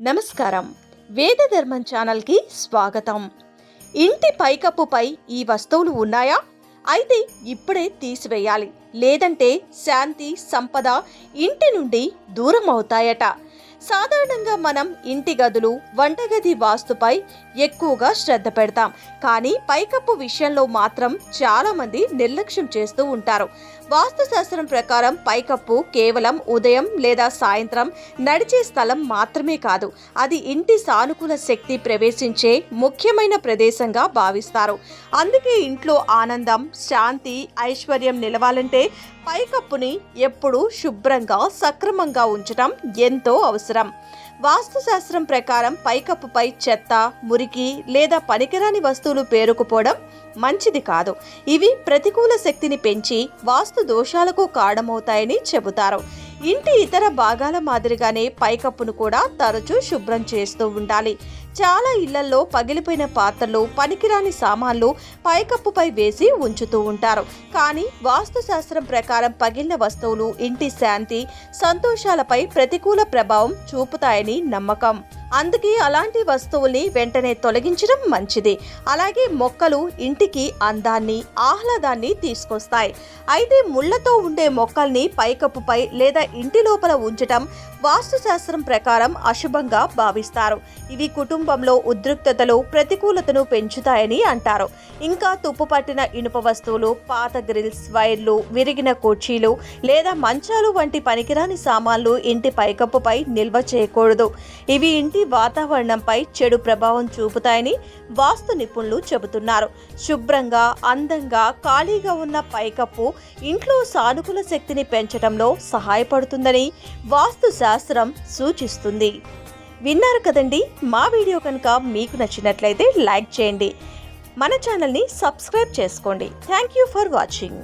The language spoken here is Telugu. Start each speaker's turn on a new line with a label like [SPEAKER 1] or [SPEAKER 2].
[SPEAKER 1] నమస్కారం. వేదధర్మం ఛానల్కి స్వాగతం. ఇంటి పైకప్పుపై ఈ వస్తువులు ఉన్నాయా? అయితే ఇప్పుడే తీసివేయాలి, లేదంటే శాంతి సంపద ఇంటి నుండి దూరం అవుతాయట. సాధారణంగా మనం ఇంటి గదులు, వంటగది వాస్తుపై ఎక్కువగా శ్రద్ధ పెడతాం. కానీ పైకప్పు విషయంలో మాత్రం చాలామంది నిర్లక్ష్యం చేస్తూ ఉంటారు. వాస్తుశాస్త్రం ప్రకారం పైకప్పు కేవలం ఉదయం లేదా సాయంత్రం నడిచే స్థలం మాత్రమే కాదు, అది ఇంటి సానుకూల శక్తి ప్రవేశించే ముఖ్యమైన ప్రదేశంగా భావిస్తారు. అందుకే ఇంట్లో ఆనందం, శాంతి, ఐశ్వర్యం నిలవాలంటే పైకప్పుని ఎప్పుడూ శుభ్రంగా, సక్రమంగా ఉంచడం ఎంతో అవసరం. వాస్తుశాస్త్రం ప్రకారం పైకప్పుపై చెత్త, మురికి లేదా పనికిరాని వస్తువులు పేరుకుపోవడం మంచిది కాదు. ఇవి ప్రతికూల శక్తిని పెంచి వాస్తు దోషాలకు కారణమవుతాయని చెబుతారు. ఇంటి ఇతర భాగాల మాదిరిగానే పైకప్పును కూడా తరచూ శుభ్రం చేస్తూ ఉండాలి. చాలా ఇళ్లలో పగిలిపోయిన పాత్రలు, పనికిరాని సామాన్లు పైకప్పుపై వేసి ఉంచుతూ ఉంటారు. కానీ వాస్తుశాస్త్రం ప్రకారం పగిలిన వస్తువులు ఇంటి శాంతి, సంతోషాలపై ప్రతికూల ప్రభావం చూపుతాయని నమ్మకం. అందుకే అలాంటి వస్తువుల్ని వెంటనే తొలగించడం మంచిది. అలాగే మొక్కలు ఇంటికి అందాన్ని, ఆహ్లాదాన్ని తీసుకొస్తాయి. అయితే ముళ్లతో ఉండే మొక్కల్ని పైకప్పుపై లేదా ఇంటి లోపల ఉంచటం వాస్తుశాస్త్రం ప్రకారం అశుభంగా భావిస్తారు. ఇవి కుటుంబంలో ఉద్రిక్తతలు, ప్రతికూలతను పెంచుతాయని అంటారు. ఇంకా తుప్పు పట్టిన ఇనుప వస్తువులు, పాత గ్రిల్స్, వైర్లు, విరిగిన కుర్చీలు లేదా మంచాలు వంటి పనికిరాని సామాన్లు ఇంటి పైకప్పుపై నిల్వ చేయకూడదు. ఇవి ఇంటి వాతావరణంపై చెడు ప్రభావం చూపుతాయని వాస్తు నిపుణులు చెబుతున్నారు. శుభ్రంగా, అందంగా, ఖాళీగా ఉన్న పైకప్పు ఇంట్లో సానుకూల శక్తిని పెంచడంలో సహాయపడుతుందని వాస్తు శాస్త్రం సూచిస్తుంది. విన్నారు కదండి. మా వీడియో కనుక మీకు నచ్చినట్లయితే లైక్ చేయండి, మన ఛానల్ని సబ్స్క్రైబ్ చేసుకోండి. Thank you for watching.